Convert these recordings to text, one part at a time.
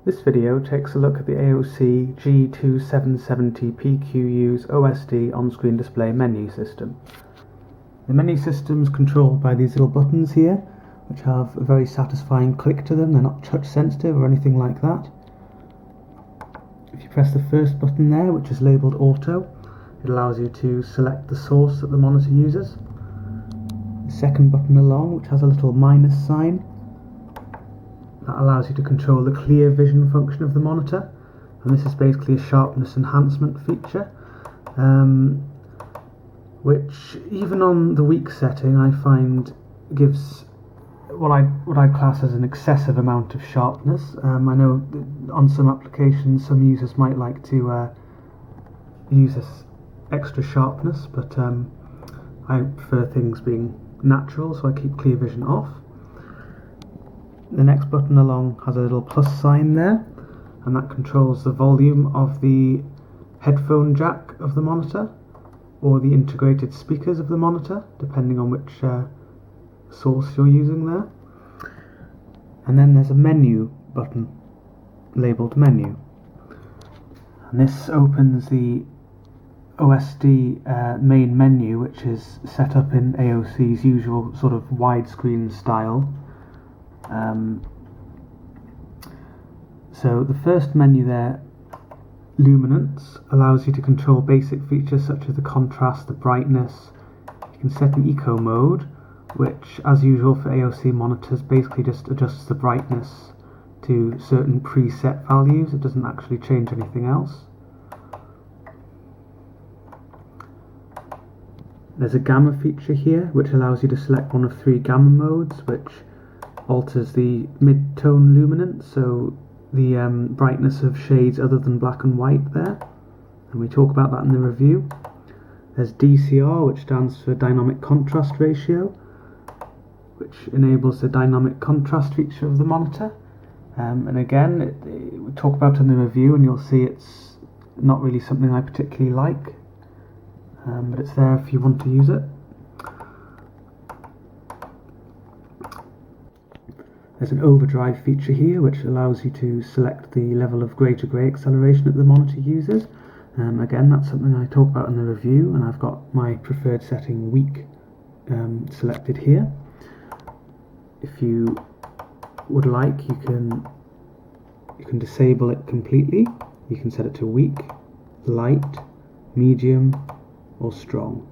This video takes a look at the AOC G2770Pqu's OSD on-screen display menu system. The menu system is controlled by these little buttons here, which have a very satisfying click to them. They're not touch sensitive or anything like that. If you press the first button there, which is labelled Auto, it allows you to select the source that the monitor uses. The second button along, which has a little minus sign, that allows you to control the clear vision function of the monitor, and this is basically a sharpness enhancement feature, which even on the weak setting I find gives what I'd class as an excessive amount of sharpness. I know on some applications some users might like to use this extra sharpness, but I prefer things being natural, so I keep clear vision off. The next button along has a little plus sign there, and that controls the volume of the headphone jack of the monitor or the integrated speakers of the monitor, depending on which source you're using there. And then there's a menu button labelled Menu, and this opens the Osd Main Menu, which is set up in AOC's usual sort of widescreen style. So the first menu there, Luminance, allows you to control basic features such as the contrast, the brightness. You can set an eco mode, which as usual for AOC monitors basically just adjusts the brightness to certain preset values. It doesn't actually change anything else. There's a gamma feature here, which allows you to select one of three gamma modes, which alters the mid-tone luminance, so the brightness of shades other than black and white there, and we talk about that in the review. There's DCR, which stands for Dynamic Contrast Ratio, which enables the dynamic contrast feature of the monitor, and again we talk about it in the review, and you'll see it's not really something I particularly like, but it's there if you want to use it. There's an overdrive feature here, which allows you to select the level of grey to grey acceleration that the monitor uses. Again, that's something I talk about in the review, and I've got my preferred setting weak selected here. If you would like, you can disable it completely. You can set it to weak, light, medium, or strong.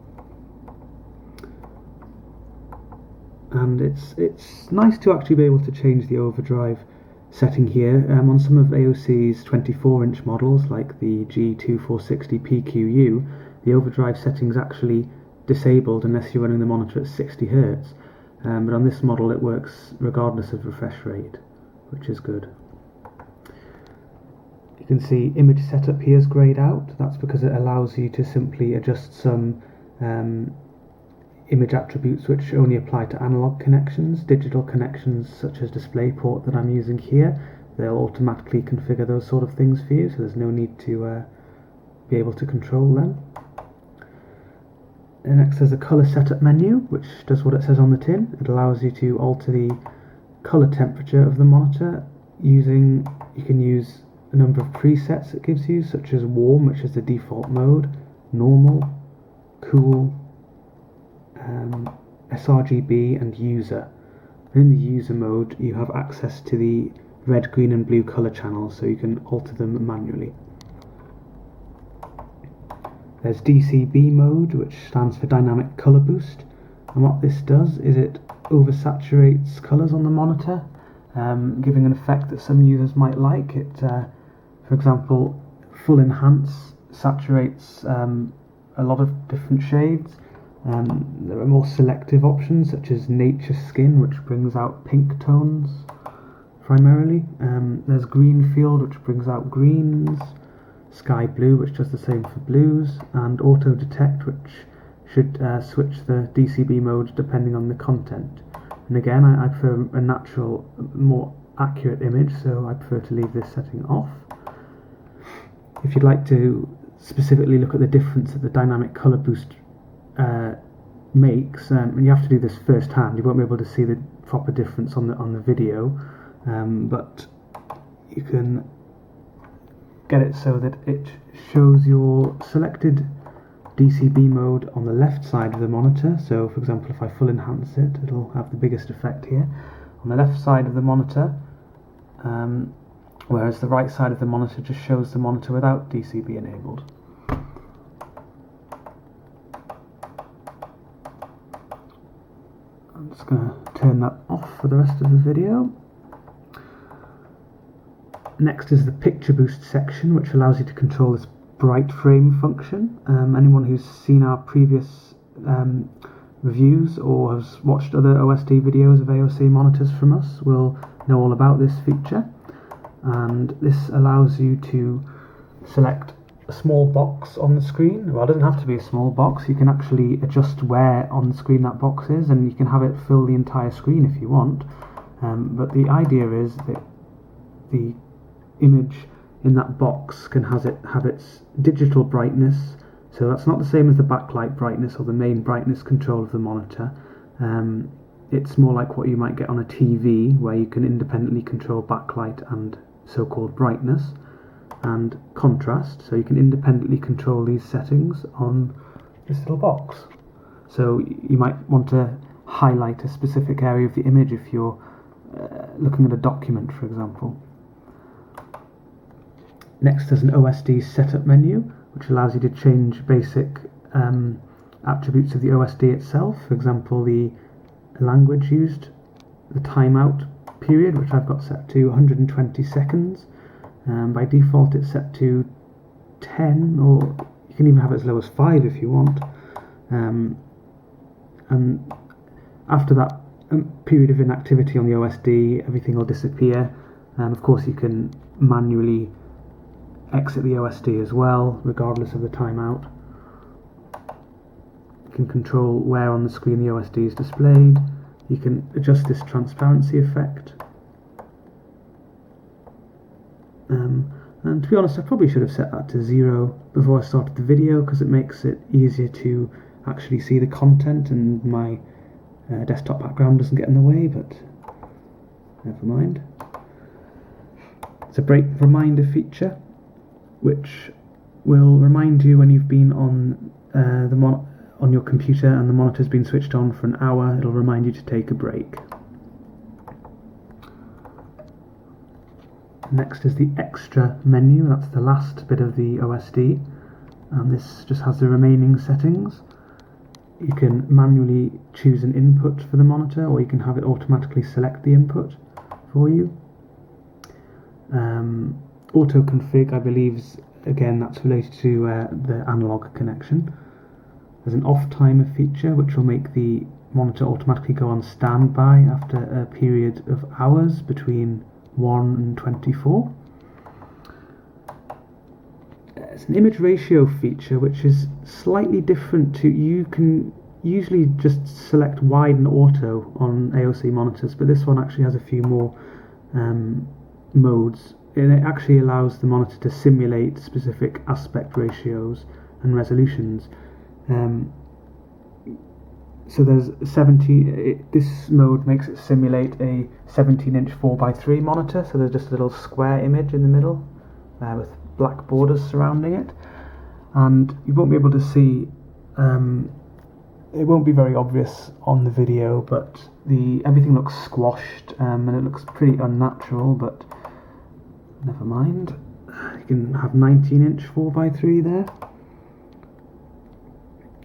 And it's nice to actually be able to change the overdrive setting here. On some of AOC's 24-inch models, like the G2770Pqu, the overdrive setting is actually disabled unless you're running the monitor at 60 Hz. But on this model it works regardless of refresh rate, which is good. You can see image setup here is greyed out. That's because it allows you to simply adjust some image attributes which only apply to analog connections. Digital connections such as DisplayPort that I'm using here, they'll automatically configure those sort of things for you, so there's no need to be able to control them. And next there's a colour setup menu, which does what it says on the tin. It allows you to alter the colour temperature of the monitor you can use a number of presets it gives you, such as warm, which is the default mode, normal, cool, sRGB, and user. In the user mode you have access to the red, green and blue colour channels, so you can alter them manually. There's Dcb Mode, which stands for Dynamic Colour Boost, and what this does is it oversaturates colours on the monitor, giving an effect that some users might like. It, for example, Full Enhance saturates a lot of different shades. There are more selective options such as Nature Skin, which brings out pink tones primarily. There's Green Field, which brings out greens, Sky Blue, which does the same for blues, and Auto Detect, which should switch the DCB mode depending on the content. And again, I prefer a natural, more accurate image, so I prefer to leave this setting off. If you'd like to specifically look at the difference that the dynamic colour boost makes, and you have to do this first hand, you won't be able to see the proper difference on the video, but you can get it so that it shows your selected Dcb mode on the left side of the monitor. So for example, if I full enhance it, it'll have the biggest effect here on the left side of the monitor, whereas the right side of the monitor just shows the monitor without Dcb enabled. I'm just going to turn that off for the rest of the video. Next is the picture boost section, which allows you to control this bright frame function. Anyone who's seen our previous reviews or has watched other OSD videos of AOC monitors from us will know all about this feature. And this allows you to select a small box on the screen. Well, it doesn't have to be a small box. You can actually adjust where on the screen that box is, and you can have it fill the entire screen if you want. But the idea is that the image in that box can have its digital brightness, so that's not the same as the backlight brightness or the main brightness control of the monitor. It's more like what you might get on a TV, where you can independently control backlight and so-called brightness and contrast, so you can independently control these settings on this little box. So you might want to highlight a specific area of the image if you're looking at a document, for example. Next, there's an Osd Setup Menu, which allows you to change basic attributes of the OSD itself. For example, the language used, the timeout period, which I've got set to 120 seconds. By default, it's set to 10, or you can even have it as low as 5 if you want. And after that period of inactivity on the OSD, everything will disappear. Of course, you can manually exit the OSD as well, regardless of the timeout. You can control where on the screen the OSD is displayed. You can adjust this transparency effect. And to be honest, I probably should have set that to 0 before I started the video, because it makes it easier to actually see the content and my desktop background doesn't get in the way, but never mind. It's a break reminder feature, which will remind you when you've been on on your computer and the monitor's been switched on for an hour. It'll remind you to take a break. Next is the extra menu. That's the last bit of the OSD, and this just has the remaining settings. You can manually choose an input for the monitor, or you can have it automatically select the input for you. Auto config, I believe, again, that's related to the analog connection. There's an off timer feature, which will make the monitor automatically go on standby after a period of hours between 1 and 24. It's an image ratio feature, which is slightly different to, you can usually just select wide and auto on AOC monitors, but this one actually has a few more modes. And it actually allows the monitor to simulate specific aspect ratios and resolutions. So there's 17. This mode makes it simulate a 17-inch 4:3 monitor. So there's just a little square image in the middle with black borders surrounding it, and you won't be able to see. It won't be very obvious on the video, but everything looks squashed and it looks pretty unnatural. But never mind. You can have 19-inch 4:3 there.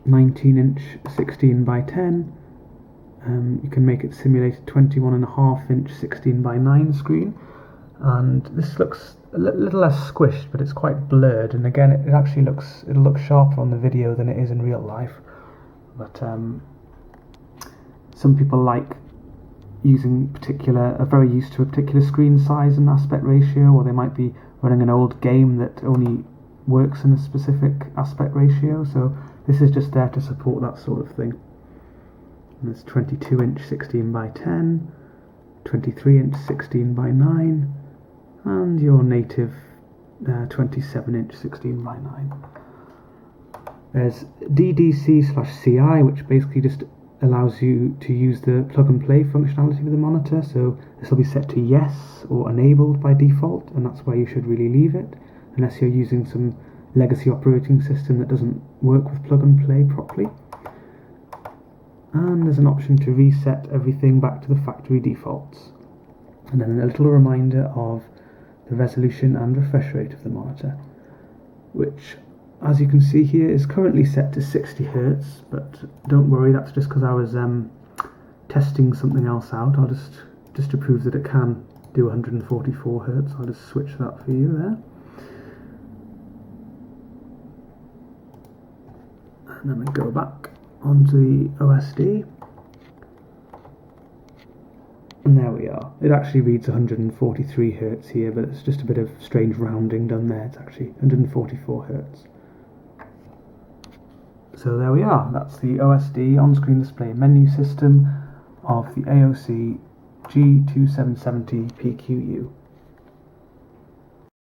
19-inch 16:10. You can make it simulate a 21.5-inch 16:9 screen, and this looks a little less squished, but it's quite blurred. And again, it'll look sharper on the video than it is in real life. But some people like are very used to a particular screen size and aspect ratio, or they might be running an old game that only works in a specific aspect ratio. So this is just there to support that sort of thing. And there's 22-inch 16:10, 23-inch 16:9, and your native 27-inch 16:9. There's DDC/CI, which basically just allows you to use the plug and play functionality with the monitor, so this will be set to yes or enabled by default, and that's where you should really leave it, unless you're using some legacy operating system that doesn't work with plug and play properly. And there's an option to reset everything back to the factory defaults, and then a little reminder of the resolution and refresh rate of the monitor, which, as you can see here, is currently set to 60 Hz, but don't worry, that's just because I was testing something else out. I'll just to prove that it can do 144 Hz, I'll just switch that for you there. And then we go back onto the OSD, and there we are. It actually reads 143 Hz here, but it's just a bit of strange rounding done there. It's actually 144 Hz. So there we are. That's the OSD on-screen display menu system of the AOC G2770Pqu.